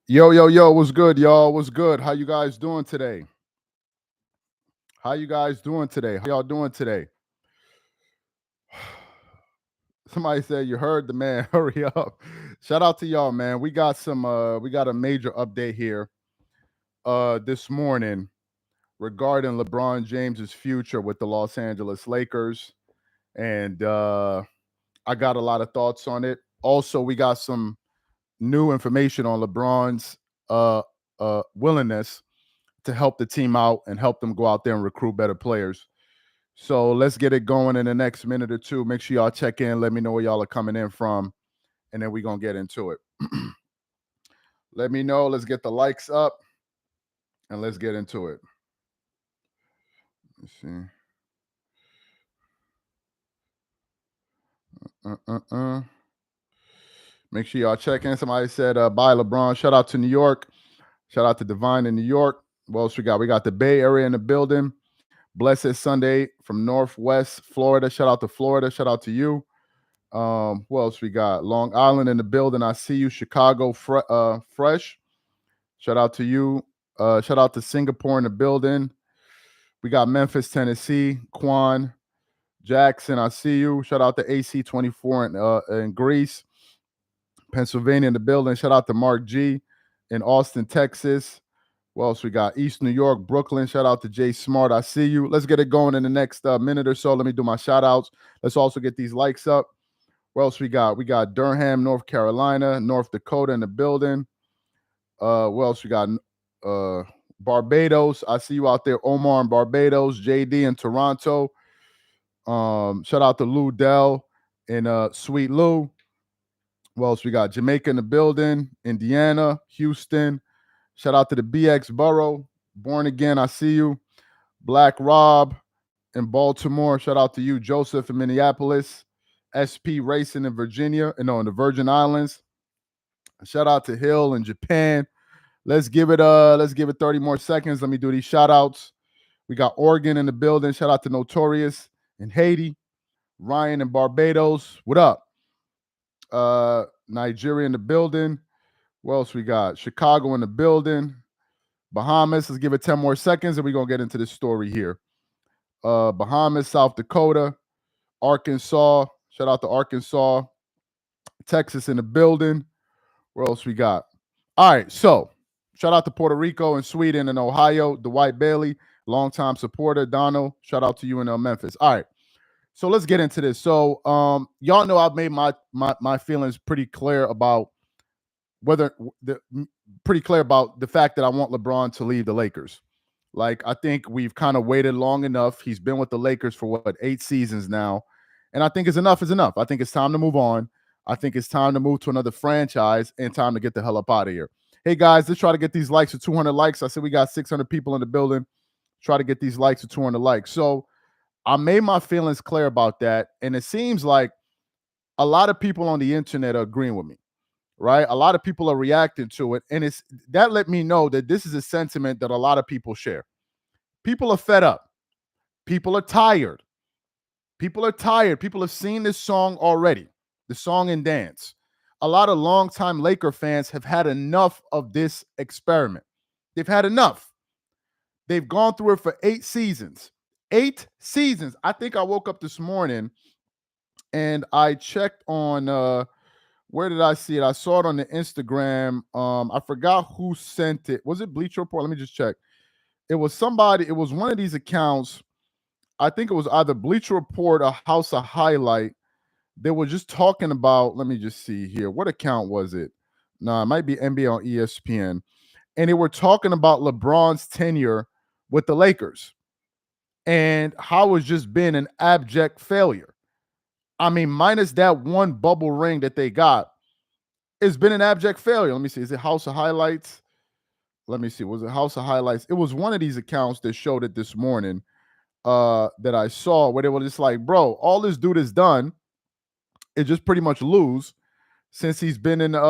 Yo, what's good, y'all? What's good? How you guys doing today? How you guys doing today? How y'all doing today? Somebody said you heard the man. Hurry up. Shout out to y'all, man. We got a major update here this morning regarding LeBron James's future with the Los Angeles Lakers. And I got a lot of thoughts on it. Also, we got some new information on LeBron's willingness to help the team out and help them go out there and recruit better players. So let's get it going in the next minute or two. Make sure y'all check in. Let me know where y'all are coming in from, and then we're going to get into it. Let me know. Let's get the likes up, and let's get into it. Let's see. Make sure y'all check in. Somebody said, bye, LeBron. Shout out to New York. Shout out to Divine in New York. What else we got? We got the Bay Area in the building. Blessed Sunday from Northwest Florida. Shout out to Florida. Shout out to you. Who else we got? Long Island in the building. I see you. Chicago Fresh. Shout out to you. Shout out to Singapore in the building. We got Memphis, Tennessee. Quan Jackson, I see you. Shout out to AC24 in Greece. Pennsylvania in the building. Shout out to Mark G in Austin, Texas. What else we got? East New York, Brooklyn. Shout out to Jay Smart. I see you. Let's get it going in the next minute or so. Let me do my shout outs. Let's also get these likes up. What else we got? We got Durham, North Carolina, North Dakota in the building. What else we got? Barbados. I see you out there. Omar in Barbados. JD in Toronto. Shout out to Lou Dell in Sweet Lou. What else we got? Jamaica in the building. Indiana, Houston. Shout out to the BX Borough. Born Again, I see you. Black Rob in Baltimore. Shout out to you. Joseph in Minneapolis. SP Racing in Virginia. In the Virgin Islands. Shout out to Hill in Japan. Let's give it 30 more seconds. Let me do these shout outs. We got Oregon in the building. Shout out to Notorious in Haiti. Ryan in Barbados. What up? Nigeria in the building. What else we got? Chicago in the building. Bahamas. Let's give it 10 more seconds and we're going to get into this story here. Bahamas, South Dakota, Arkansas. Shout out to Arkansas. Texas in the building. Where else we got? All right, so shout out to Puerto Rico and Sweden and Ohio. Dwight Bailey, longtime supporter. Donald, shout out to you in Memphis. All right, so let's get into this. So y'all know I've made my feelings pretty clear about the fact that I want LeBron to leave the Lakers. Like, I think we've kind of waited long enough. He's been with the Lakers for 8 seasons now. And I think enough is enough. I think it's time to move on. I think it's time to move to another franchise and time to get the hell up out of here. Hey, guys, let's try to get these likes to 200 likes. I said we got 600 people in the building. Try to get these likes to 200 likes. So I made my feelings clear about that. And it seems like a lot of people on the internet are agreeing with me, right? A lot of people are reacting to it. And that let me know that this is a sentiment that a lot of people share. People are fed up. People are tired. People are tired. People have seen this song already, the song and dance. A lot of longtime Laker fans have had enough of this experiment. They've had enough. They've gone through it for 8 seasons. 8 seasons. I think I woke up this morning and I checked on where did I see it? I saw it on the Instagram. I forgot who sent it. Was it Bleacher Report? Let me just check. It was somebody. It was one of these accounts. I think it was either Bleacher Report or House of Highlight. They were just talking about, let me just see here. What account was it? No, it might be NBA on ESPN. And they were talking about LeBron's tenure with the Lakers and how it's just been an abject failure. I mean, minus that one bubble ring that they got, it's been an abject failure. Let me see. Is it House of Highlights? Let me see. Was it House of Highlights? It was one of these accounts that showed it this morning that I saw where they were just like, bro, all this dude has done is just pretty much lose since he's been in LA.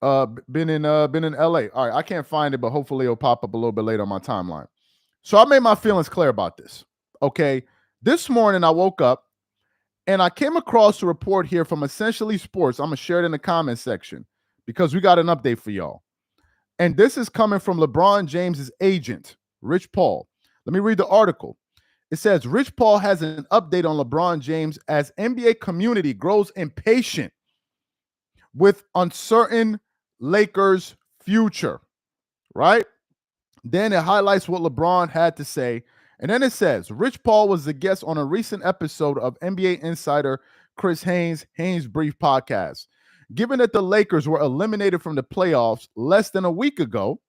All right, I can't find it, but hopefully it'll pop up a little bit later on my timeline. So I made my feelings clear about this. Okay, this morning I woke up and I came across a report here from Essentially Sports. I'm gonna share it in the comment section. because we got an update for y'all. And this is coming from LeBron James's agent, Rich Paul. Let me read the article. It says, Rich Paul has an update on LeBron James as NBA community grows impatient with uncertain Lakers future, right? Then it highlights what LeBron had to say. And then it says, Rich Paul was the guest on a recent episode of NBA insider Chris Haynes' Brief podcast. Given that the Lakers were eliminated from the playoffs less than a week ago,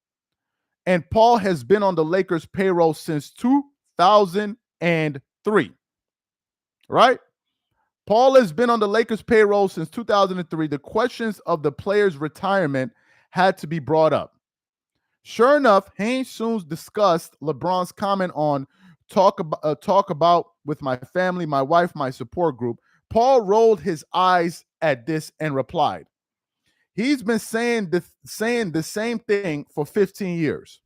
and Paul has been on the Lakers payroll since 2003, right? Paul has been on the Lakers payroll since 2003. The questions of the player's retirement had to be brought up. Sure enough, Haynes soon discussed LeBron's comment on talk about with my family, my wife, my support group. Paul rolled his eyes at this and replied, he's been saying the same thing for 15 years.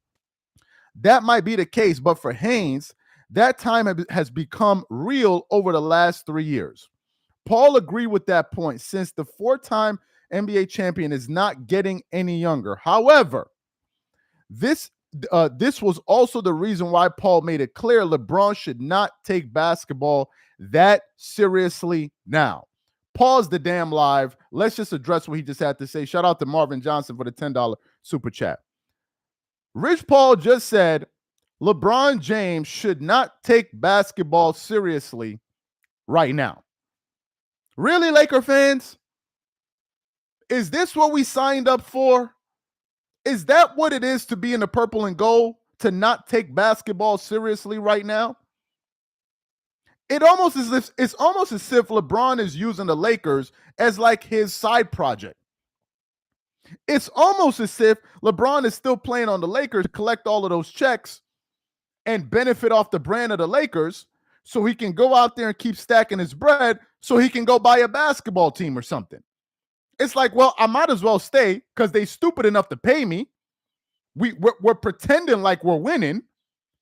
That might be the case, but for Haynes, that time has become real over the last 3 years. Paul agreed with that point since the four-time NBA champion is not getting any younger. However, this was also the reason why Paul made it clear LeBron should not take basketball that seriously now. Pause the damn live. Let's just address what he just had to say. Shout out to Marvin Johnson for the $10 super chat. Rich Paul just said LeBron James should not take basketball seriously right now. Really, Laker fans? Is this what we signed up for? Is that what it is to be in the purple and gold, to not take basketball seriously right now? It's almost as if LeBron is using the Lakers as like his side project. It's almost as if LeBron is still playing on the Lakers to collect all of those checks and benefit off the brand of the Lakers so he can go out there and keep stacking his bread so he can go buy a basketball team or something. It's like, well, I might as well stay because they stupid enough to pay me. We're pretending like we're winning.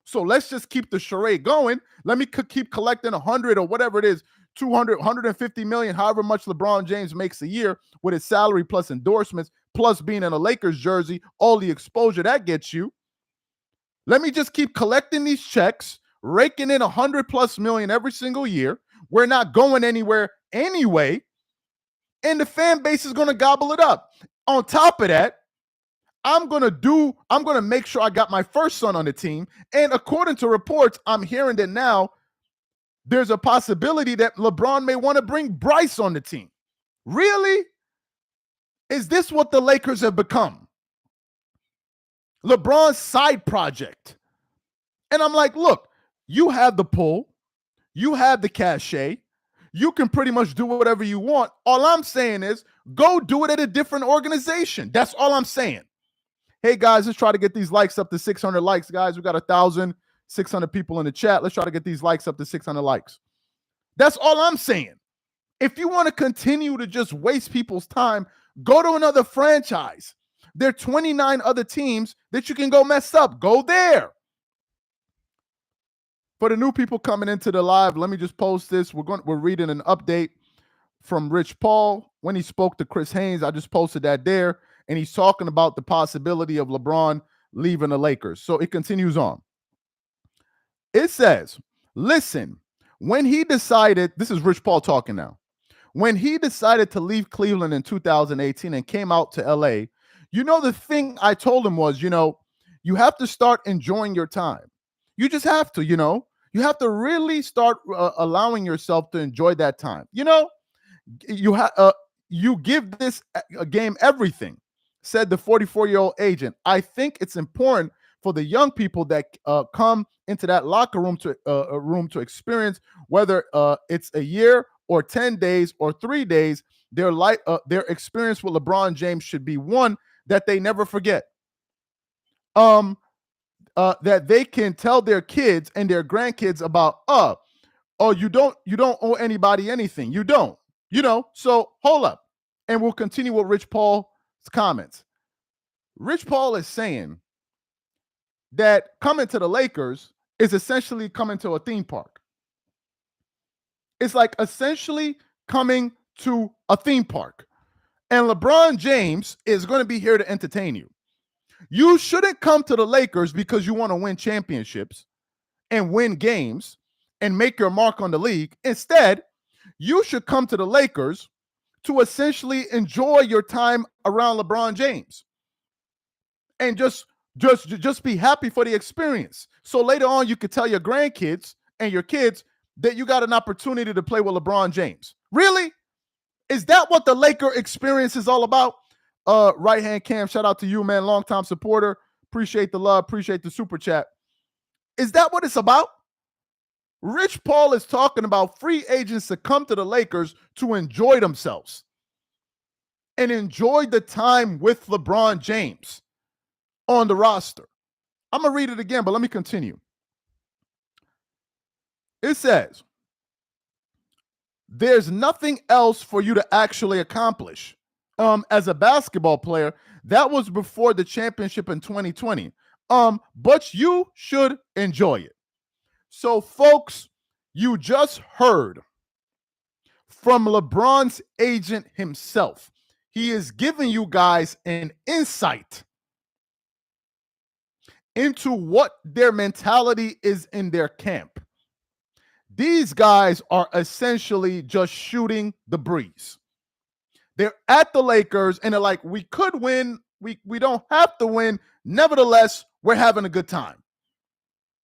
So let's just keep the charade going. Let me keep collecting 100 or whatever it is, 200, 150 million, however much LeBron James makes a year with his salary plus endorsements, plus being in a Lakers jersey, all the exposure that gets you. Let me just keep collecting these checks, raking in 100 plus million every single year. We're not going anywhere anyway. And the fan base is going to gobble it up. On top of that, I'm going to make sure I got my first son on the team. And according to reports, I'm hearing that now there's a possibility that LeBron may want to bring Bryce on the team. Really? Is this what the Lakers have become? LeBron's side project. And I'm like, look, you have the pull. You have the cachet. You can pretty much do whatever you want. All I'm saying is go do it at a different organization. That's all I'm saying. Hey, guys, let's try to get these likes up to 600 likes, guys. We got 1,600 people in the chat. Let's try to get these likes up to 600 likes. That's all I'm saying. If you want to continue to just waste people's time, go to another franchise. There are 29 other teams that you can go mess up. Go there. For the new people coming into the live, let me just post this. We're reading an update from Rich Paul when he spoke to Chris Haynes. I just posted that there, and he's talking about the possibility of LeBron leaving the Lakers. So it continues on. It says, listen, when he decided, this is Rich Paul talking now, when he decided to leave Cleveland in 2018 and came out to LA, the thing I told him was, you have to start enjoying your time. You just have to, you have to really start allowing yourself to enjoy that time. You give this game everything, said the 44-year-old agent. I think it's important for the young people that come into that locker room to experience, whether it's a year or 10 days or 3 days, their experience with LeBron James should be one that they never forget. That they can tell their kids and their grandkids about, you don't owe anybody anything. You don't, so hold up. And we'll continue with Rich Paul's comments. Rich Paul is saying that coming to the Lakers is essentially coming to a theme park. It's like essentially coming to a theme park. And LeBron James is going to be here to entertain you. You shouldn't come to the Lakers because you want to win championships and win games and make your mark on the league. Instead, you should come to the Lakers to essentially enjoy your time around LeBron James and just be happy for the experience. So later on, you could tell your grandkids and your kids that you got an opportunity to play with LeBron James. Really? Is that what the Laker experience is all about? Right hand Cam, shout out to you, man. Longtime supporter. Appreciate the love. Appreciate the super chat. Is that what it's about? Rich Paul is talking about free agents to come to the Lakers to enjoy themselves and enjoy the time with LeBron James on the roster. I'm going to read it again, but let me continue. It says, there's nothing else for you to actually accomplish. As a basketball player, that was before the championship in 2020. But you should enjoy it. So, folks, you just heard from LeBron's agent himself. He is giving you guys an insight into what their mentality is in their camp. These guys are essentially just shooting the breeze. They're at the Lakers and they're like, we could win. We don't have to win. Nevertheless, we're having a good time.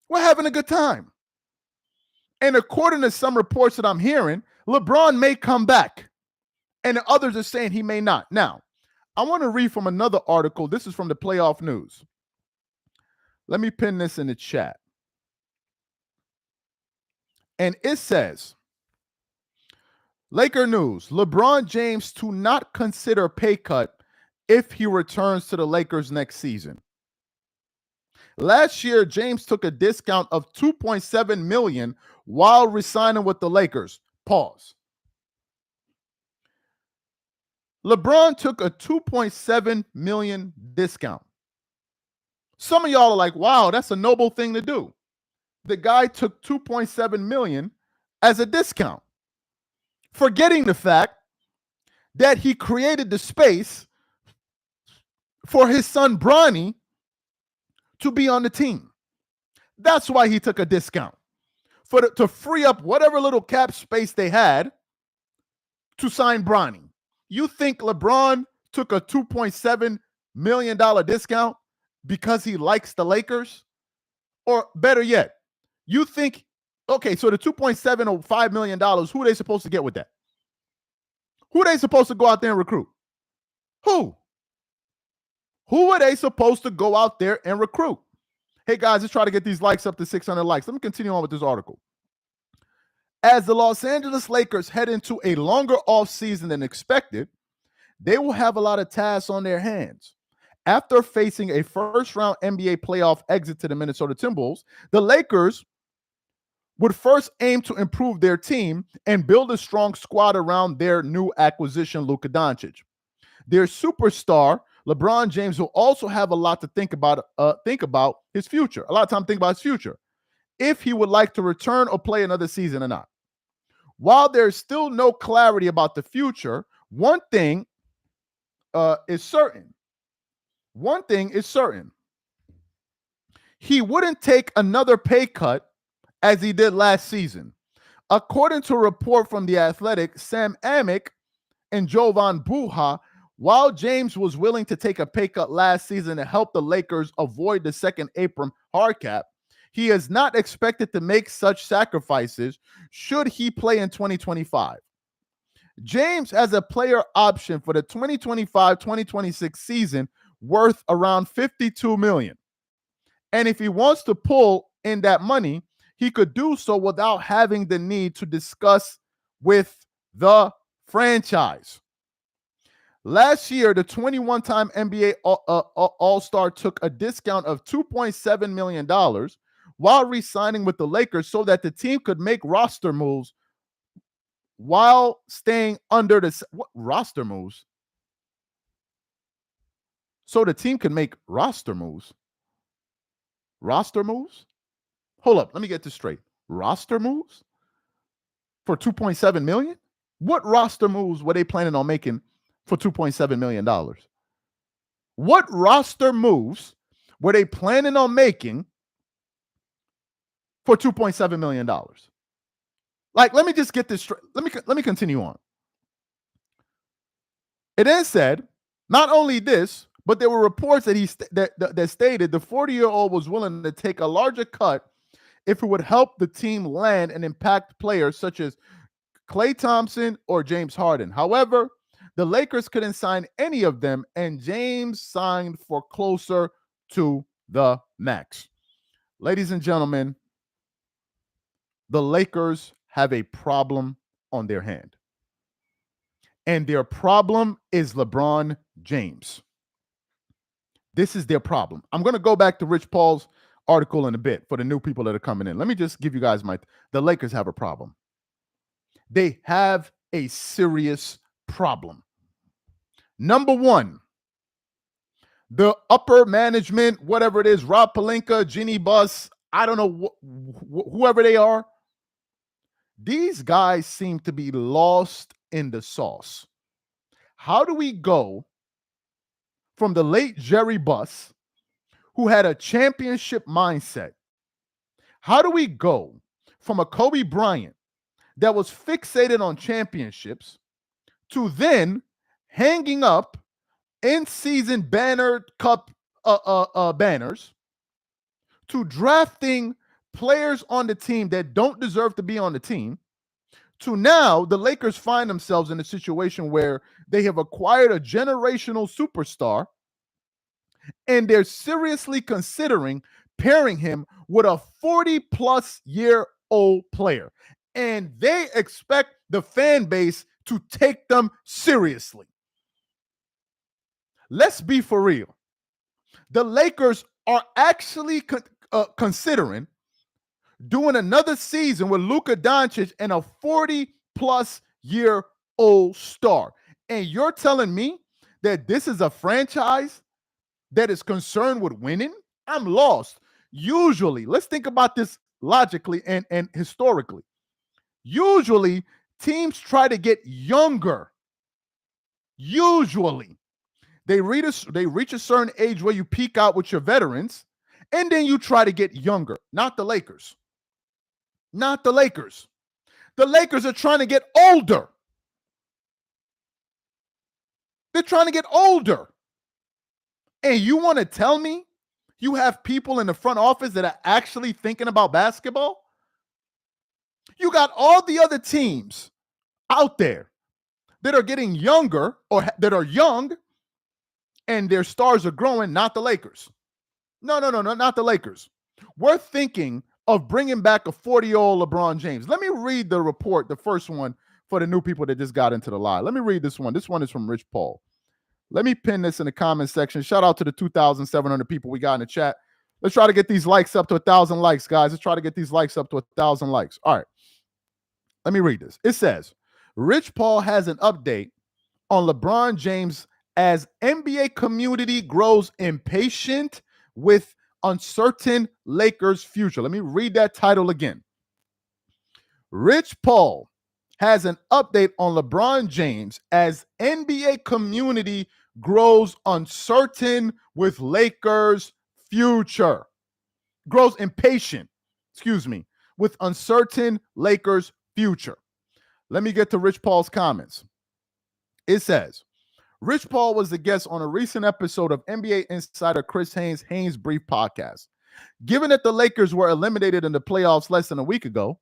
We're having a good time. And according to some reports that I'm hearing, LeBron may come back. And others are saying he may not. Now, I want to read from another article. This is from the Playoff News. Let me pin this in the chat. And it says, Laker news, LeBron James to not consider pay cut if he returns to the Lakers next season. Last year, James took a discount of $2.7 million while resigning with the Lakers. Pause. LeBron took a $2.7 million discount. Some of y'all are like, wow, that's a noble thing to do. The guy took $2.7 million as a discount, forgetting the fact that he created the space for his son Bronny to be on the team. That's why he took a discount, to free up whatever little cap space they had to sign Bronny. You think LeBron took a $2.7 million discount because he likes the Lakers? Or better yet, you think, okay, so the $2.7 or $5 million, who are they supposed to get with that? Who are they supposed to go out there and recruit? Who? Who are they supposed to go out there and recruit? Hey, guys, let's try to get these likes up to 600 likes. Let me continue on with this article. As the Los Angeles Lakers head into a longer offseason than expected, they will have a lot of tasks on their hands. After facing a first-round NBA playoff exit to the Minnesota Timberwolves, the Lakers would first aim to improve their team and build a strong squad around their new acquisition, Luka Doncic. Their superstar, LeBron James, will also have a lot to think about his future. A lot of time to think about his future, if he would like to return or play another season or not. While there's still no clarity about the future, one thing is certain. One thing is certain. He wouldn't take another pay cut as he did last season. According to a report from The Athletic, Sam Amick and Jovan Buha, while James was willing to take a pay cut last season to help the Lakers avoid the second April hard cap, he is not expected to make such sacrifices should he play in 2025. James has a player option for the 2025-2026 season worth around $52 million. And if he wants to pull in that money, he could do so without having the need to discuss with the franchise. Last year, the 21-time NBA All-Star took a discount of $2.7 million while re-signing with the Lakers so that the team could make roster moves while staying under the roster moves. So the team can make roster moves. Roster moves? Hold up, let me get this straight. Roster moves for $2.7 million? What roster moves were they planning on making for $2.7 million? What roster moves were they planning on making for $2.7 million? Like, let me just get this straight. Let me continue on. It then said, not only this, but there were reports that that stated the 40-year-old was willing to take a larger cut if it would help the team land and impact players such as Klay Thompson or James Harden. However, the Lakers couldn't sign any of them, and James signed for closer to the max. Ladies and gentlemen, the Lakers have a problem on their hand. And their problem is LeBron James. This is their problem. I'm going to go back to Rich Paul's article in a bit for the new people that are coming in. Let me just give you guys the Lakers have a problem. They have a serious problem. Number one, the upper management, whatever it is, Rob Pelinka, Ginny Buss, I don't know, whoever they are, these guys seem to be lost in the sauce. How do we go from the late Jerry Buss, who had a championship mindset? How do we go from a Kobe Bryant that was fixated on championships to then hanging up in-season banner cup banners to drafting players on the team that don't deserve to be on the team, to now the Lakers find themselves in a situation where they have acquired a generational superstar and they're seriously considering pairing him with a 40-plus-year-old player. And they expect the fan base to take them seriously. Let's be for real. The Lakers are actually considering doing another season with Luka Doncic and a 40-plus-year-old star. And you're telling me that this is a franchise that is concerned with winning? I'm lost. Usually, let's think about this logically and historically. Usually, teams try to get younger. Usually. They reach a certain age where you peak out with your veterans, and then you try to get younger. Not the Lakers. Not the Lakers. The Lakers are trying to get older. They're trying to get older. And you want to tell me you have people in the front office that are actually thinking about basketball? You got all the other teams out there that are getting younger or that are young and their stars are growing, not the Lakers. No, not the Lakers. We're thinking of bringing back a 40-year-old LeBron James. Let me read the report, the first one, for the new people that just got into the live. Let me read this one. This one is from Rich Paul. Let me pin this in the comment section. Shout out to the 2,700 people we got in the chat. Let's try to get these likes up to 1,000 likes, guys. Let's try to get these likes up to 1,000 likes. All right. Let me read this. It says, Rich Paul has an update on LeBron James as NBA community grows impatient with uncertain Lakers future. Let me read that title again. Rich Paul has an update on LeBron James as NBA community grows uncertain with Lakers future. Grows impatient, with uncertain Lakers future. Let me get to Rich Paul's comments. It says, Rich Paul was the guest on a recent episode of NBA insider Chris Haynes' Brief podcast. Given that the Lakers were eliminated in the playoffs less than a week ago,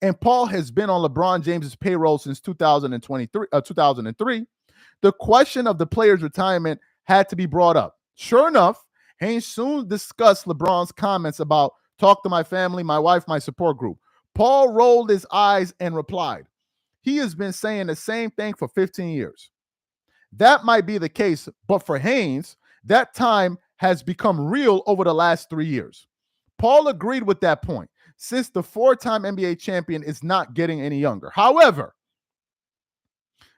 and Paul has been on LeBron James's payroll since 2003, the question of the player's retirement had to be brought up. Sure enough, Haynes soon discussed LeBron's comments about talk to my family, my wife, my support group. Paul rolled his eyes and replied, he has been saying the same thing for 15 years. That might be the case, but for Haynes, that time has become real over the last 3 years. Paul agreed with that point, since the four-time NBA champion is not getting any younger. However,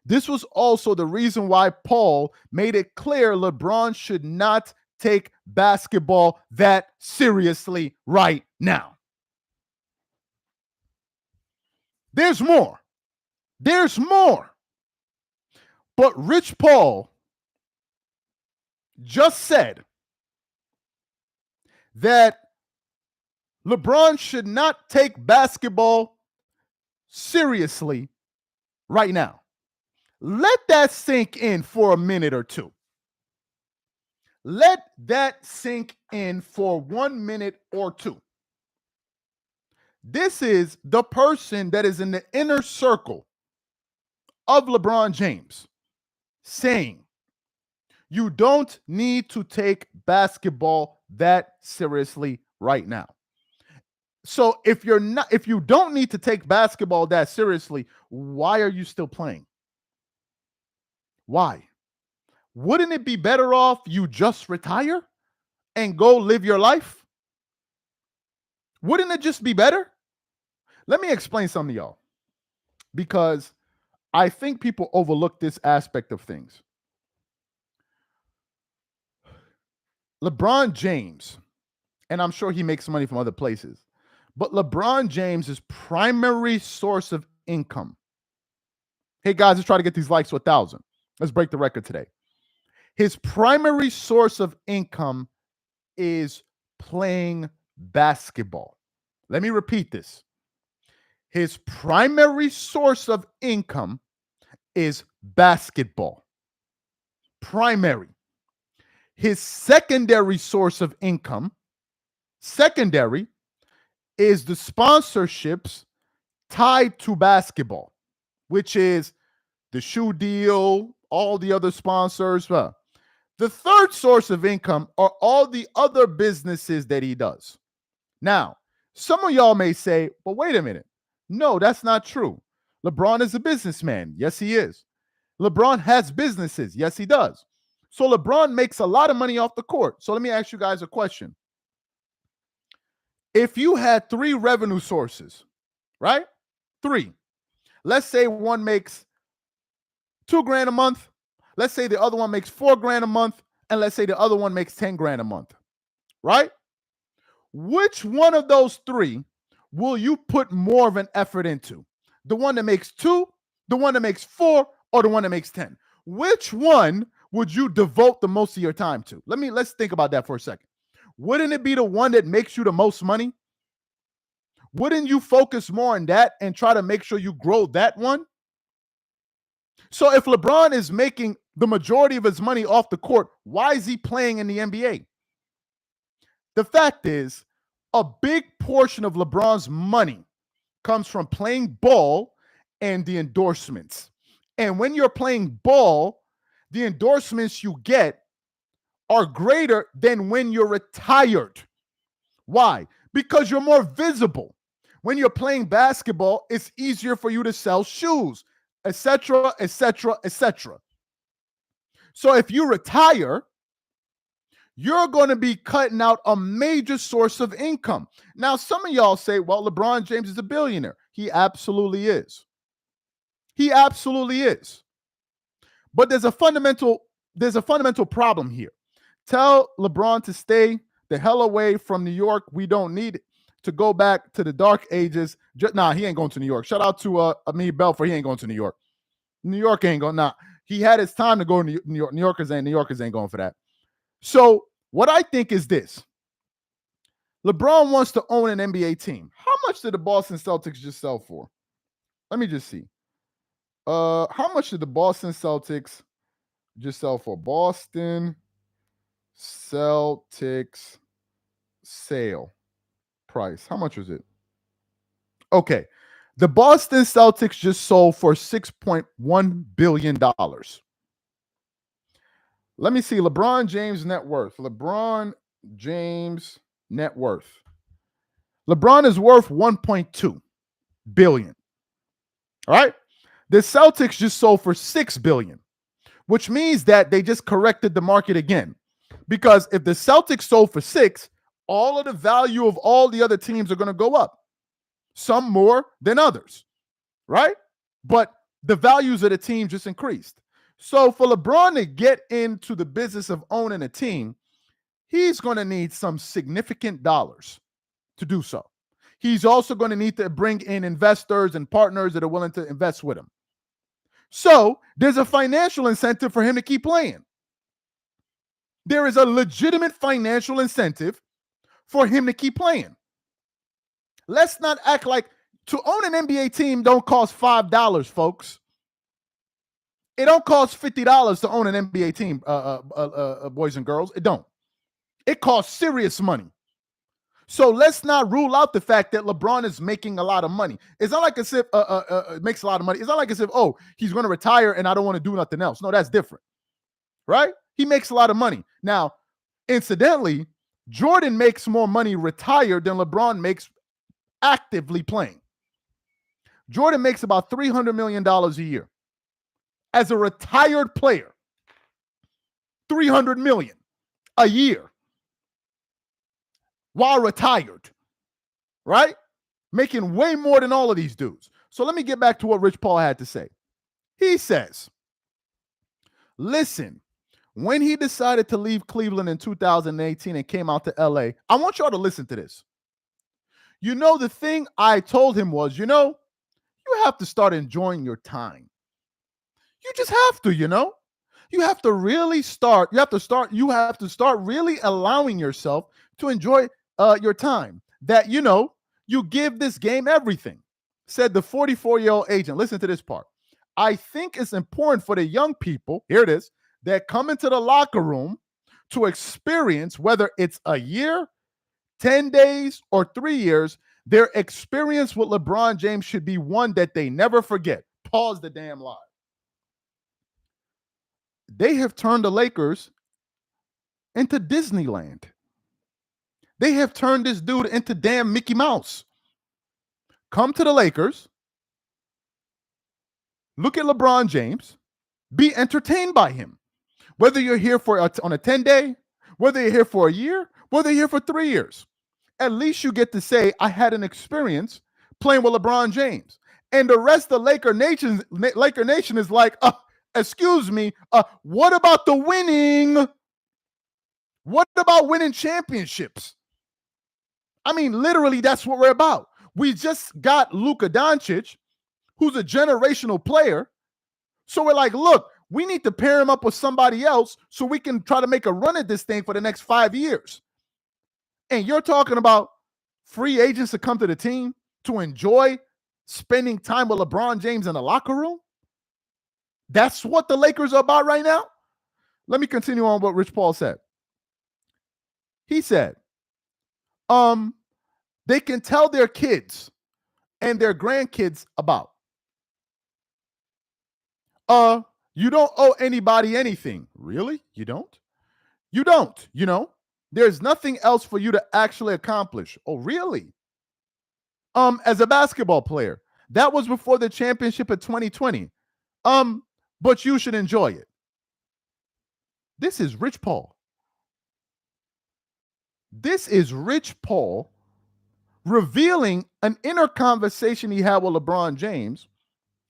this was also the reason why Paul made it clear LeBron should not take basketball that seriously right now. There's more. There's more. But Rich Paul just said that LeBron should not take basketball seriously right now. Let that sink in for a minute or two. Let that sink in for 1 minute or two. This is the person that is in the inner circle of LeBron James saying, you don't need to take basketball that seriously right now. So if you don't need to take basketball that seriously, why are you still playing? Why? Wouldn't it be better off you just retire and go live your life? Wouldn't it just be better? Let me explain something to y'all, because I think people overlook this aspect of things. LeBron James, and I'm sure he makes money from other places, but LeBron James's primary source of income. Hey guys, let's try to get these likes to 1,000. Let's break the record today. His primary source of income is playing basketball. Let me repeat this. His primary source of income is basketball. Primary. His secondary source of income, is the sponsorships tied to basketball, which is the shoe deal, all the other sponsors. The third source of income are all the other businesses that he does. Now, some of y'all may say, but wait a minute. No, that's not true. LeBron is a businessman. Yes, he is. LeBron has businesses. Yes, he does. So LeBron makes a lot of money off the court. So let me ask you guys a question. If you had 3 revenue sources, right? 3. Let's say one makes $2,000 a month. Let's say the other one makes $4,000 a month. And let's say the other one makes $10,000 a month, right? Which one of those 3 will you put more of an effort into? The one that makes 2, the one that makes 4, or the one that makes 10? Which one would you devote the most of your time to? Let's think about that for a second. Wouldn't it be the one that makes you the most money? Wouldn't you focus more on that and try to make sure you grow that one? So if LeBron is making the majority of his money off the court, why is he playing in the NBA? The fact is, a big portion of LeBron's money comes from playing ball and the endorsements. And when you're playing ball, the endorsements you get are greater than when you're retired. Why? Because you're more visible. When you're playing basketball, it's easier for you to sell shoes, etc., etc., etc. So if you retire, you're going to be cutting out a major source of income. Now, some of y'all say, well, LeBron James is a billionaire. He absolutely is. He absolutely is. But there's a fundamental problem here. Tell LeBron to stay the hell away from New York. We don't need it to go back to the dark ages. He ain't going to New York. Shout out to Amir Belfort. He ain't going to New York. New York ain't going. He had his time to go to New York. New Yorkers ain't going for that. So what I think is this. LeBron wants to own an NBA team. How much did the Boston Celtics just sell for? Let me just see. How much did the Boston Celtics just sell for? Boston Celtics sale price. How much was it? Okay. The Boston Celtics just sold for $6.1 billion. Let me see. LeBron James net worth. LeBron James net worth. LeBron is worth $1.2 billion. All right. The Celtics just sold for $6 billion, which means that they just corrected the market again. Because if the Celtics sold for 6, all of the value of all the other teams are going to go up. Some more than others, right? But the values of the team just increased. So for LeBron to get into the business of owning a team, he's going to need some significant dollars to do so. He's also going to need to bring in investors and partners that are willing to invest with him. So there's a financial incentive for him to keep playing. There is a legitimate financial incentive for him to keep playing. Let's not act like to own an NBA team don't cost $5, folks. It don't cost $50 to own an NBA team, boys and girls. It don't. It costs serious money. So let's not rule out the fact that LeBron is making a lot of money. It's not like as if makes a lot of money. It's not like as if, oh, he's going to retire and I don't want to do nothing else. No, that's different, right? He makes a lot of money. Now, incidentally, Jordan makes more money retired than LeBron makes actively playing. Jordan makes about $300 million a year. As a retired player, $300 million a year while retired, right? Making way more than all of these dudes. So let me get back to what Rich Paul had to say. He says, listen, when he decided to leave Cleveland in 2018 and came out to LA, I want y'all to listen to this. You know, the thing I told him was, you have to start enjoying your time. You just have to, you have to really start. You have to start really allowing yourself to enjoy your time. That, you give this game everything, said the 44-year-old agent. Listen to this part. I think it's important for the young people, here it is, that come into the locker room to experience, whether it's a year, 10 days, or 3 years, their experience with LeBron James should be one that they never forget. Pause the damn lie. They have turned the Lakers into Disneyland. They have turned this dude into damn Mickey Mouse. Come to the Lakers, look at LeBron James, be entertained by him. Whether you're here on a 10-day, whether you're here for a year, whether you're here for 3 years, at least you get to say, I had an experience playing with LeBron James. And the rest of Laker Nation is like, excuse me, what about the winning? What about winning championships? I mean, literally, that's what we're about. We just got Luka Doncic, who's a generational player. So we're like, look, we need to pair him up with somebody else so we can try to make a run at this thing for the next 5 years. And you're talking about free agents to come to the team to enjoy spending time with LeBron James in the locker room? That's what the Lakers are about right now? Let me continue on what Rich Paul said. He said, they can tell their kids and their grandkids about. You don't owe anybody anything. Really? You don't? You don't, There's nothing else for you to actually accomplish. Oh, really? As a basketball player, that was before the championship of 2020. But you should enjoy it. This is Rich Paul. This is Rich Paul revealing an inner conversation he had with LeBron James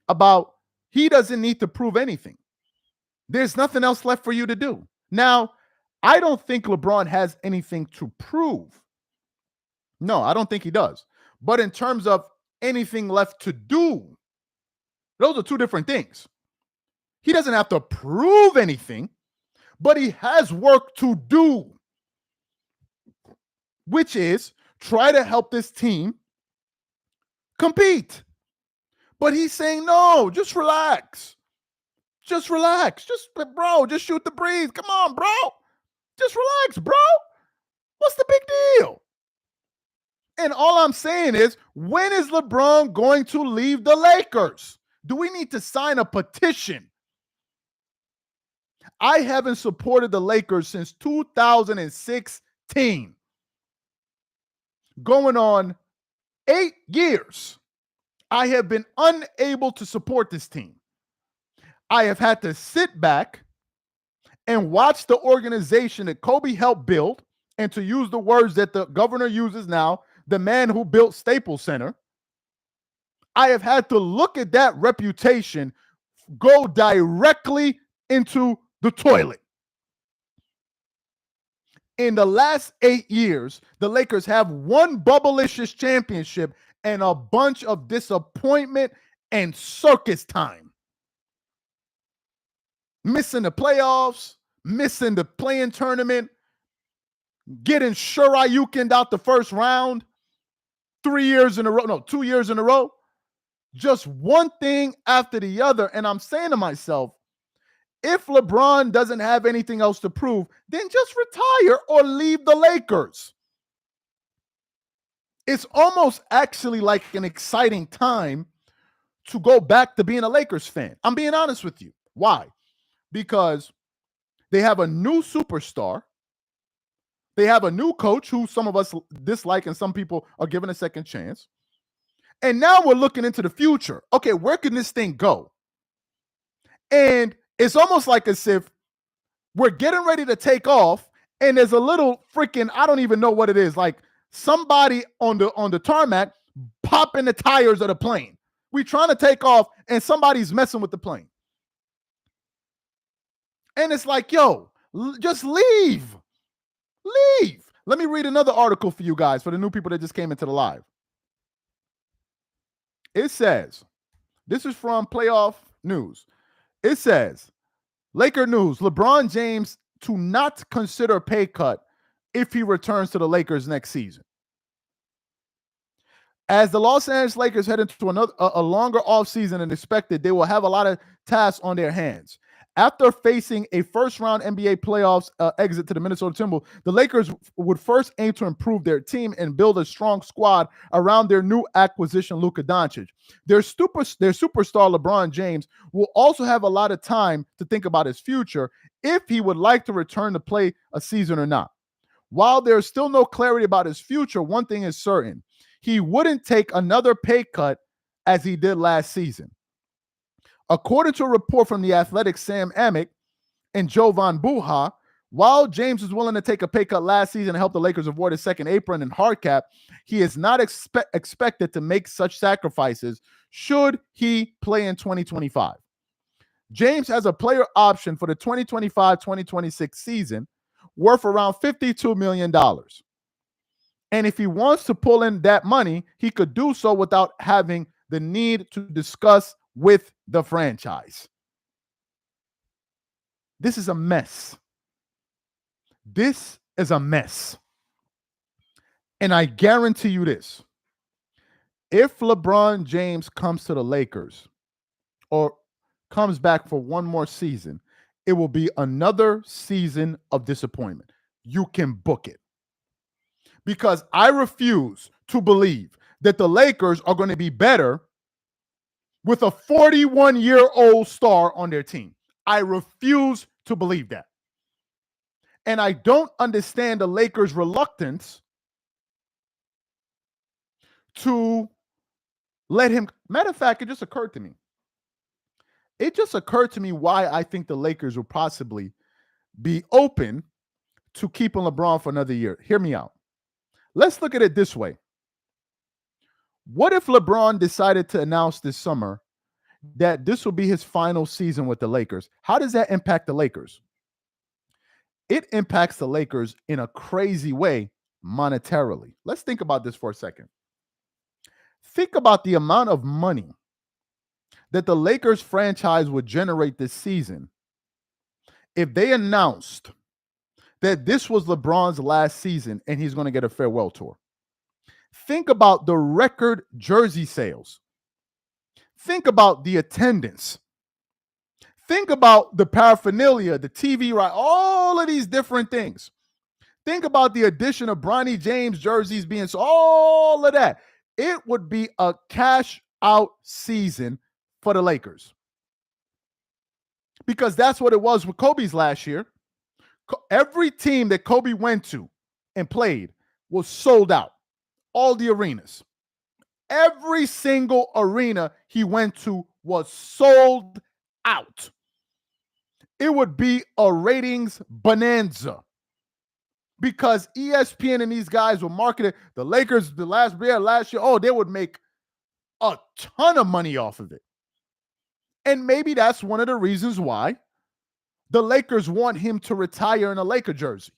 about he doesn't need to prove anything. There's nothing else left for you to do. Now, I don't think LeBron has anything to prove. No, I don't think he does. But in terms of anything left to do, those are two different things. He doesn't have to prove anything, but he has work to do, which is try to help this team compete. But he's saying, no, just relax. Just relax. Just shoot the breeze. Come on, bro. Just relax, bro. What's the big deal? And all I'm saying is, when is LeBron going to leave the Lakers? Do we need to sign a petition? I haven't supported the Lakers since 2016. Going on 8 years, I have been unable to support this team. I have had to sit back and watch the organization that Kobe helped build, and to use the words that the governor uses now, the man who built Staples Center. I have had to look at that reputation go directly into the toilet. In the last 8 years, the Lakers have one bubblicious championship and a bunch of disappointment and circus time. missing the playoffs, missing the play-in tournament, getting Shoryukened out the first round 2 years in a row. Just one thing after the other. And I'm saying to myself, if LeBron doesn't have anything else to prove, then just retire or leave the Lakers. It's almost actually like an exciting time to go back to being a Lakers fan. I'm being honest with you. Why? Because they have a new superstar. They have a new coach who some of us dislike and some people are given a second chance. And now we're looking into the future. Okay, where can this thing go? And it's almost like as if we're getting ready to take off and there's a little freaking, I don't even know what it is, like somebody on the tarmac popping the tires of the plane. We're trying to take off and somebody's messing with the plane. And it's like, yo, just leave. Leave. Let me read another article for you guys, for the new people that just came into the live. It says, this is from Playoff News. It says, Laker news, LeBron James to not consider a pay cut if he returns to the Lakers next season. As the Los Angeles Lakers head into a longer offseason than expected, they will have a lot of tasks on their hands. After facing a first-round NBA playoffs exit to the Minnesota Timberwolves, the Lakers would first aim to improve their team and build a strong squad around their new acquisition, Luka Doncic. Their superstar, LeBron James, will also have a lot of time to think about his future if he would like to return to play a season or not. While there's still no clarity about his future, one thing is certain. He wouldn't take another pay cut as he did last season. According to a report from The Athletic, Sam Amick and Jovan Buha, while James was willing to take a pay cut last season to help the Lakers avoid a second apron and hard cap, he is not expected to make such sacrifices should he play in 2025. James has a player option for the 2025-2026 season worth around $52 million. And if he wants to pull in that money, he could do so without having the need to discuss with the franchise. This is a mess. This is a mess. And I guarantee you this. If LeBron James comes to the Lakers or comes back for one more season, it will be another season of disappointment. You can book it. Because I refuse to believe that the Lakers are going to be better with a 41-year-old star on their team. I refuse to believe that. And I don't understand the Lakers' reluctance to let him. Matter of fact, it just occurred to me. Why I think the Lakers will possibly be open to keeping LeBron for another year. Hear me out. Let's look at it this way. What if LeBron decided to announce this summer that this will be his final season with the Lakers? How does that impact the Lakers? It impacts the Lakers in a crazy way monetarily. Let's think about this for a second. Think about the amount of money that the Lakers franchise would generate this season if they announced that this was LeBron's last season and he's going to get a farewell tour. Think about the record jersey sales. Think about the attendance. Think about the paraphernalia, the TV, right? All of these different things. Think about the addition of Bronny James jerseys being so, all of that. It would be a cash out season for the Lakers. Because that's what it was with Kobe's last year. Every team that Kobe went to and played was sold out. All the arenas. Every single arena he went to was sold out. It would be a ratings bonanza because ESPN and these guys were marketing the Lakers last year. Oh, they would make a ton of money off of it. And maybe that's one of the reasons why the Lakers want him to retire in a Laker jersey.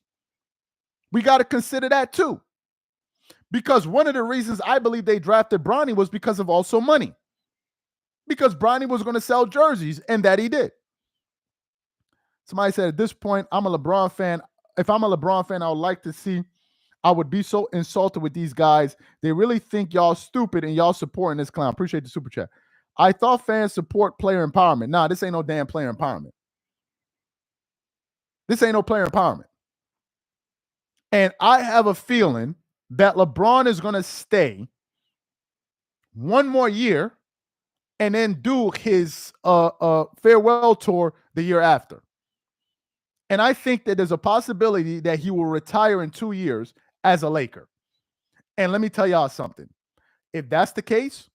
We got to consider that too. Because one of the reasons I believe they drafted Bronny was because of also money. Because Bronny was going to sell jerseys, and that he did. Somebody said at this point, I'm a LeBron fan. If I'm a LeBron fan, I would like to see. I would be so insulted with these guys. They really think y'all stupid and y'all supporting this clown. Appreciate the super chat. I thought fans support player empowerment. Nah, this ain't no damn player empowerment. This ain't no player empowerment. And I have a feeling that LeBron is going to stay one more year and then do his farewell tour the year after. And I think that there's a possibility that he will retire in 2 years as a Laker. And let me tell y'all something. If that's the case,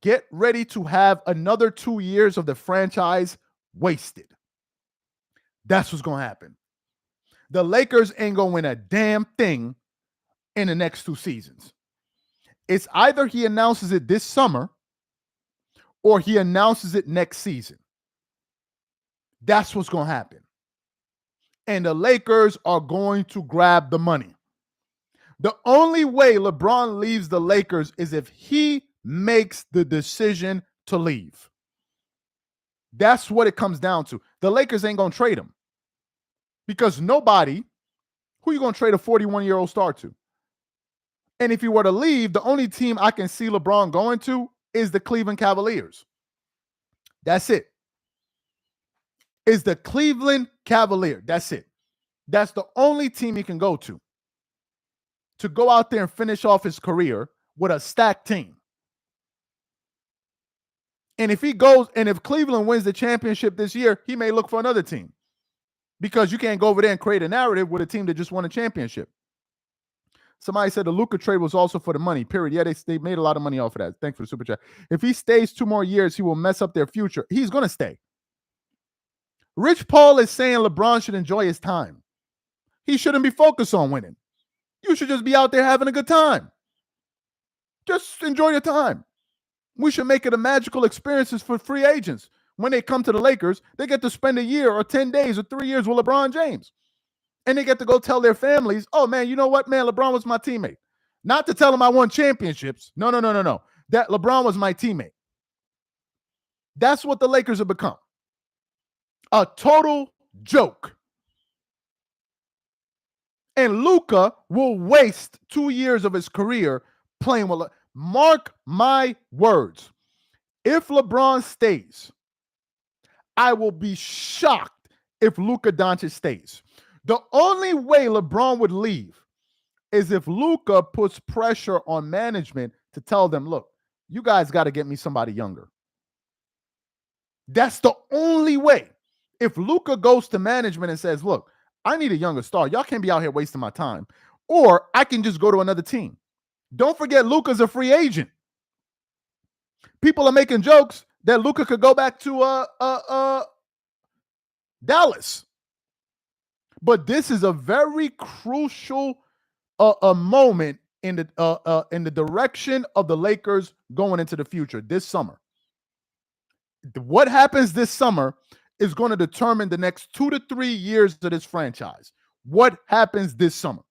get ready to have another 2 years of the franchise wasted. That's what's going to happen. The Lakers ain't going to win a damn thing in the next 2 seasons. It's either he announces it this summer or he announces it next season. That's what's going to happen. And the Lakers are going to grab the money. The only way LeBron leaves the Lakers is if he makes the decision to leave. That's what it comes down to. The Lakers ain't going to trade him because nobody, who are you going to trade a 41-year-old star to? And if he were to leave, the only team I can see LeBron going to is the Cleveland Cavaliers. That's it. Is the Cleveland Cavalier. That's it. That's the only team he can go to go out there and finish off his career with a stacked team. And if he goes, and if Cleveland wins the championship this year, he may look for another team because you can't go over there and create a narrative with a team that just won a championship. Somebody said the Luka trade was also for the money, period. Yeah, they made a lot of money off of that. Thanks for the super chat. If he stays 2 more years, he will mess up their future. He's going to stay. Rich Paul is saying LeBron should enjoy his time. He shouldn't be focused on winning. You should just be out there having a good time. Just enjoy your time. We should make it a magical experiences for free agents. When they come to the Lakers, they get to spend a year or 10 days or 3 years with LeBron James. And they get to go tell their families, oh, man, you know what, man, LeBron was my teammate. Not to tell them I won championships. No. That LeBron was my teammate. That's what the Lakers have become. A total joke. And Luka will waste 2 years of his career playing with. Mark my words. If LeBron stays, I will be shocked if Luka Doncic stays. The only way LeBron would leave is if Luka puts pressure on management to tell them, look, you guys got to get me somebody younger. That's the only way. If Luka goes to management and says, look, I need a younger star. Y'all can't be out here wasting my time. Or I can just go to another team. Don't forget, Luka's a free agent. People are making jokes that Luka could go back to Dallas. But this is a very crucial a moment in the direction of the Lakers going into the future this summer. What happens this summer is going to determine the next 2 to 3 years of this franchise. What happens this summer?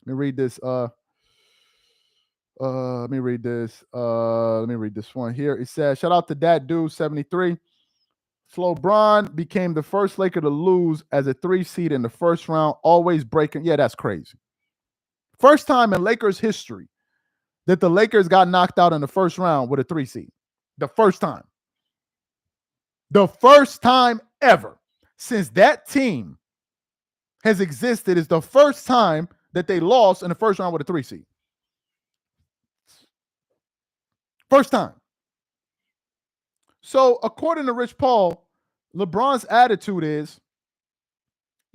Let me read this. Let me read this one here. It says, shout out to that dude 73. LeBron became the first Laker to lose as a 3 seed in the first round, always breaking. Yeah, that's crazy. First time in Lakers history that the Lakers got knocked out in the first round with a 3 seed. The first time. The first time ever since that team has existed is the first time that they lost in the first round with a 3 seed. First time. So according to Rich Paul, LeBron's attitude is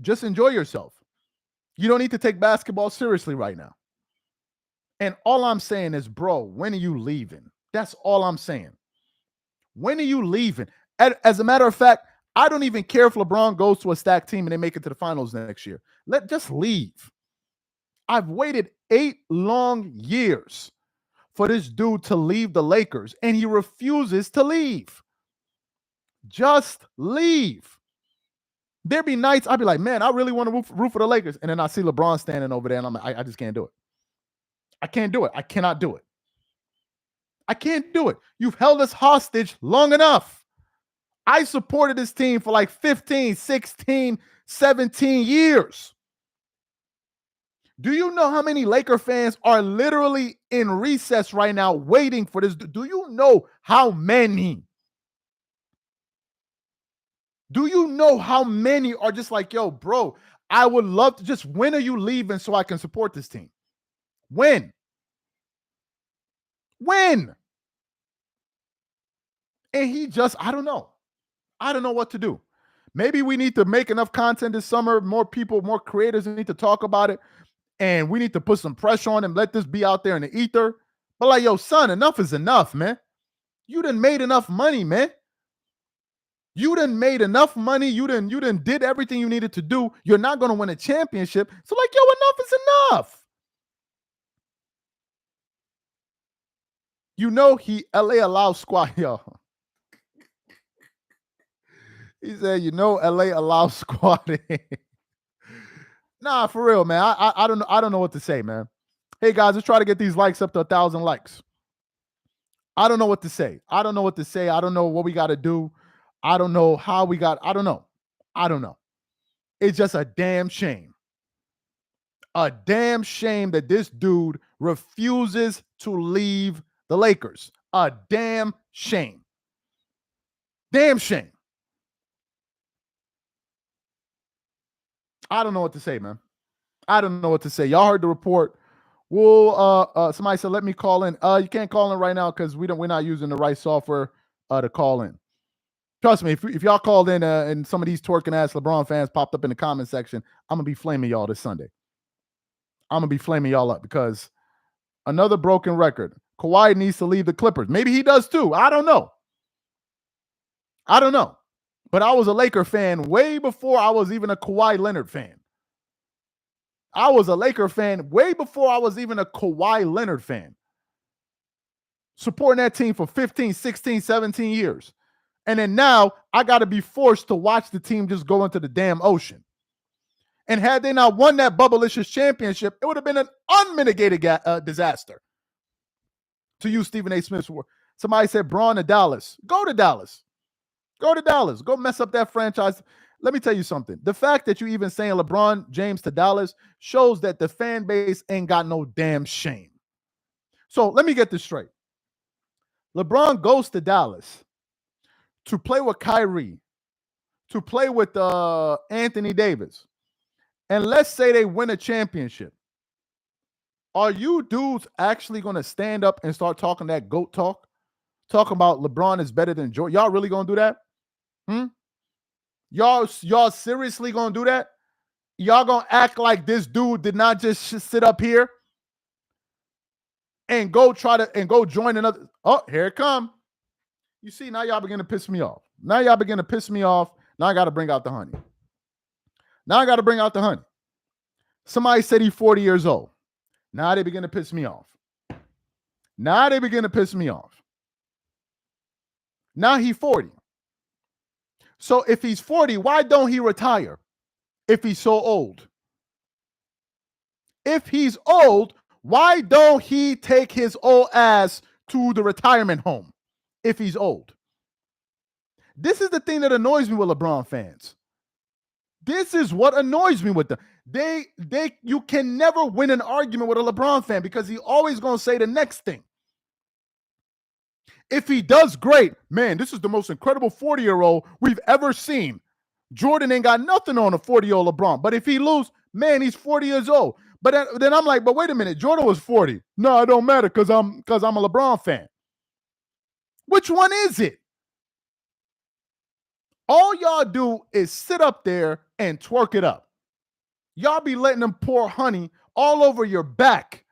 just enjoy yourself. You don't need to take basketball seriously right now. And all I'm saying is, bro, when are you leaving? That's all I'm saying. When are you leaving? As a matter of fact, I don't even care if LeBron goes to a stacked team and they make it to the finals next year. Just leave. I've waited 8 long years for this dude to leave the Lakers, and he refuses to leave. Just leave. There be nights I'd be like, man, I really want to root for the Lakers. And then I see LeBron standing over there, and I'm like, I just can't do it. I can't do it. I cannot do it. I can't do it. You've held us hostage long enough. I supported this team for like 15, 16, 17 years. Do you know how many Laker fans are literally in recess right now waiting for this? Do you know how many? Do you know how many are just like, yo, bro, I would love to just, when are you leaving so I can support this team? When? When? And he just, I don't know. I don't know what to do. Maybe we need to make enough content this summer. More people, more creators need to talk about it. And we need to put some pressure on him. Let this be out there in the ether. But like, yo, son, enough is enough, man. You done made enough money, man. You done made enough money. You done did everything you needed to do. You're not going to win a championship. So like, yo, enough is enough. You know, LA allows squad, yo. He said, you know, LA allows squatting. Nah, for real, man. I don't know what to say, man. Hey guys, let's try to get these likes up to 1,000 likes. I don't know what to say. I don't know what to say. I don't know what we got to do. I don't know how we got. I don't know. I don't know. It's just a damn shame. A damn shame that this dude refuses to leave the Lakers. A damn shame. Damn shame. I don't know what to say, man. I don't know what to say. Y'all heard the report. Well, somebody said, let me call in. You can't call in right now because we're not using the right software to call in. Trust me, if y'all called in and some of these twerking ass LeBron fans popped up in the comment section, I'm gonna be flaming y'all this Sunday. I'm gonna be flaming y'all up because another broken record. Kawhi needs to leave the Clippers. Maybe he does too. I don't know. But I was a Laker fan way before I was even a Kawhi Leonard fan. I was a Laker fan way before I was even a Kawhi Leonard fan. Supporting that team for 15, 16, 17 years. And then now I got to be forced to watch the team just go into the damn ocean. And had they not won that Bubblicious championship, it would have been an unmitigated disaster. To use Stephen A. Smith's word. Somebody said, Braun to Dallas. Go to Dallas. Go to Dallas. Go mess up that franchise. Let me tell you something. The fact that you even saying LeBron James to Dallas shows that the fan base ain't got no damn shame. So let me get this straight. LeBron goes to Dallas to play with Kyrie, to play with Anthony Davis. And let's say they win a championship. Are you dudes actually going to stand up and start talking that GOAT talk? Talking about LeBron is better than Jordan? Y'all really going to do that? Y'all seriously going to do that? Y'all going to act like this dude did not just sit up here and go join another? Oh, here it come. You see, now y'all begin to piss me off. Now I got to bring out the honey. Somebody said he's 40 years old. Now they begin to piss me off. Now he's 40. So if he's 40, why don't he retire if he's so old? If he's old, why don't he take his old ass to the retirement home if he's old? This is the thing that annoys me with LeBron fans. This is what annoys me with them. You can never win an argument with a LeBron fan because he's always going to say the next thing. If he does great, man, this is the most incredible 40-year-old we've ever seen. Jordan ain't got nothing on a 40-year-old LeBron. But if he lose, man, he's 40 years old. But then I'm like, but wait a minute, Jordan was 40. No, it don't matter because I'm a LeBron fan. Which one is it? All y'all do is sit up there and twerk it up. Y'all be letting them pour honey all over your back,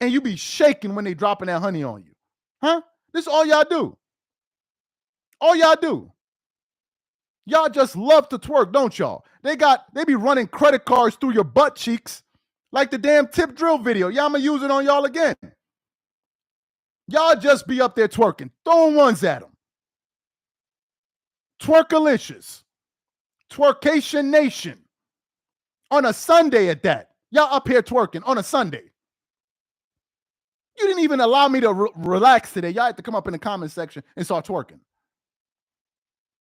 and you be shaking when they dropping that honey on you. Huh? This is all y'all do. Y'all just love to twerk, don't y'all? They be running credit cards through your butt cheeks like the damn tip drill video. Yeah, I'm going to use it on y'all again. Y'all just be up there twerking, throwing ones at them. Twerkalicious. Twerkation Nation. On a Sunday at that. Y'all up here twerking on a Sunday. You didn't even allow me to relax today. Y'all had to come up in the comment section and start twerking.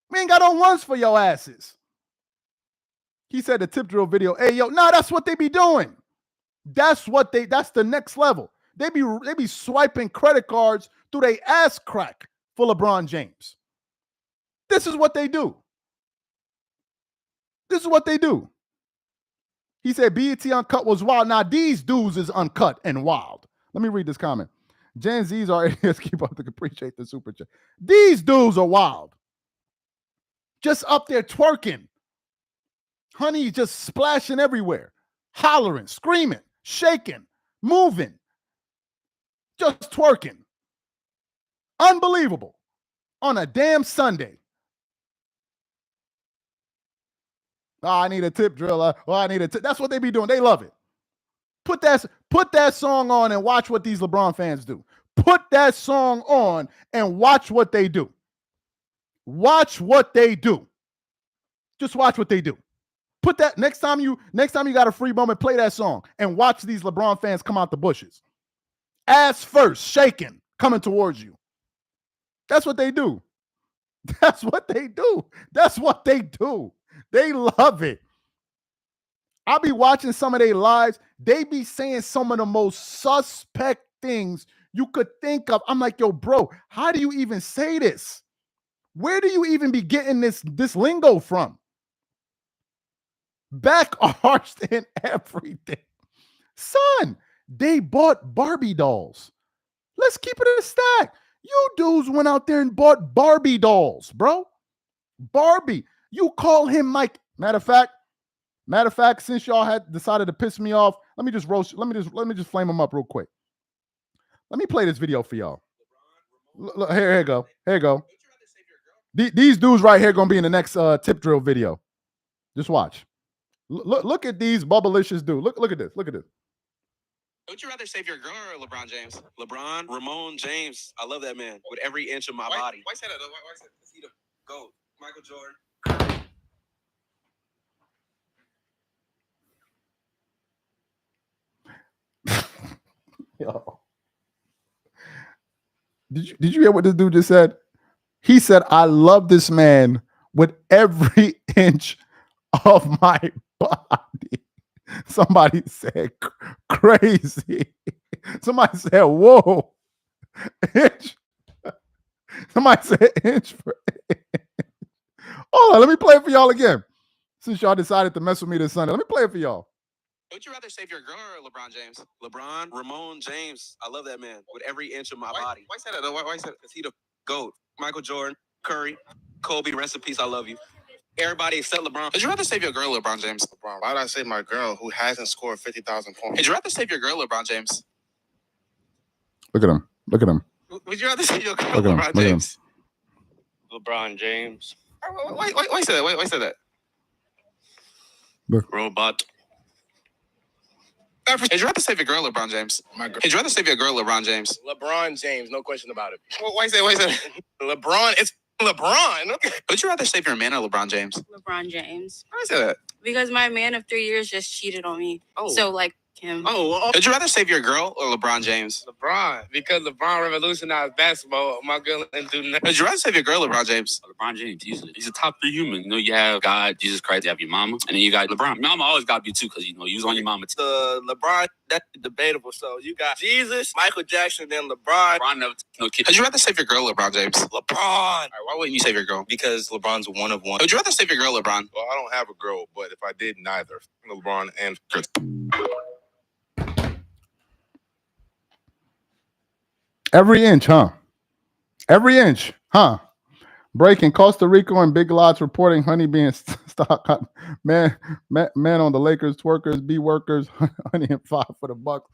We ain't got no runs for your asses. He said the tip drill video. Hey, yo, nah, that's what they be doing. That's the next level. They be swiping credit cards through their ass crack for LeBron James. This is what they do. This is what they do. He said BET Uncut was wild. Now these dudes is uncut and wild. Let me read this comment. Gen Z's are idiots. Keep up to appreciate the super chat. These dudes are wild. Just up there twerking. Honey just splashing everywhere. Hollering, screaming, shaking, moving. Just twerking. Unbelievable. On a damn Sunday. Oh, I need a tip drill. I need a tip. That's what they be doing. They love it. Put that song on and watch what these LeBron fans do. Put that song on and watch what they do. Watch what they do. Just watch what they do. Put that next time you got a free moment, play that song and watch these LeBron fans come out the bushes. Ass first, shaking, coming towards you. That's what they do. That's what they do. That's what they do. They love it. I'll be watching some of their lives. They be saying some of the most suspect things you could think of. I'm like, yo, bro, how do you even say this? Where do you even be getting this lingo from? Back arched and everything. Son, they bought Barbie dolls. Let's keep it a stack. You dudes went out there and bought Barbie dolls, bro. Barbie. You call him Mike. Matter of fact, since y'all had decided to piss me off, let me just flame him up real quick. Let me play this video for y'all. Look, here you go. Here you go. These dudes right here gonna be in the next tip drill video. Just watch. Look at these bubblicious dudes. Look at this. Look at this. Would you rather save your girl or LeBron James? LeBron, Ramon James. I love that man with every inch of my body. Why say that? Why say that? Is he the GOAT? Michael Jordan. Yo. Did you hear what this dude just said? He said, I love this man with every inch of my body. Somebody said crazy. Somebody said, whoa. Inch. Somebody said inch for inch. Hold on, let me play it for y'all again. Since y'all decided to mess with me this Sunday, let me play it for y'all. Would you rather save your girl or LeBron James? LeBron, Ramon James. I love that man with every inch of my body. Why say that? Why say that? Is he the GOAT? Michael Jordan, Curry, Kobe, rest in peace. I love you. Everybody except LeBron. Would you rather save your girl or LeBron James? LeBron. Why would I save my girl who hasn't scored 50,000 points? Would you rather save your girl or LeBron James? Look at him. Look at him. Would you rather save your girl or LeBron James? LeBron James. Why say that? Why say that? Look. Robot. Would you rather save your girl or LeBron James? My girl. Would you rather save your girl or LeBron James? LeBron James, no question about it. Why say that? LeBron, it's LeBron. Would you rather save your man or LeBron James? LeBron James. Why say that? Because my man of 3 years just cheated on me. Oh. So, like him. Oh. Would you rather save your girl or LeBron James? LeBron. Because LeBron revolutionized basketball. My girl didn't do nothing. Would you rather save your girl or LeBron James? LeBron James, easily. He's a top 3 human. You know, you have God, Jesus Christ, you have your mama, and then you got LeBron. Your mama always got to be too, because, you know, you was on your mama too. The LeBron, that's debatable. So you got Jesus, Michael Jackson, then LeBron. LeBron never took no kid. Would you rather save your girl or LeBron James? LeBron. All right, why wouldn't you save your girl? Because LeBron's one of one. Would you rather save your girl or LeBron? Well, I don't have a girl, but if I did, neither. LeBron and Chris. Every inch, huh? Every inch, huh? Breaking Costa Rica and Big Lots reporting honey being stock. Man on the Lakers, twerkers, B workers, honey and $5 for the bucks.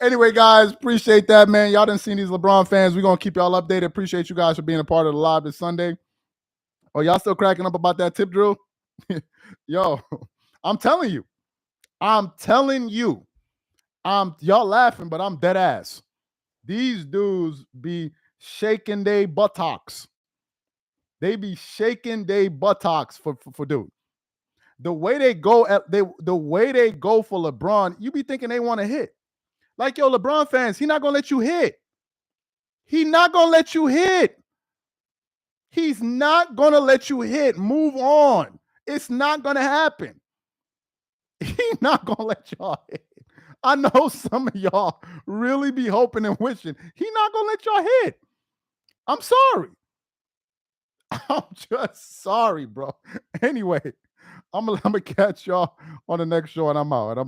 Anyway, guys, appreciate that, man. Y'all done seen these LeBron fans. We're going to keep y'all updated. Appreciate you guys for being a part of the live this Sunday. Oh, y'all still cracking up about that tip drill? Yo, I'm telling you. Y'all laughing, but I'm dead ass. These dudes be shaking their buttocks. They be shaking their buttocks for dude. The way they go for LeBron, you be thinking they want to hit. Like, yo, LeBron fans, he not gonna let you hit. He not gonna let you hit. He's not going to let you hit. Move on. It's not going to happen. He's not going to let y'all hit. I know some of y'all really be hoping and wishing. He's not going to let y'all hit. I'm sorry. I'm just sorry, bro. Anyway, I'm gonna catch y'all on the next show, and I'm out.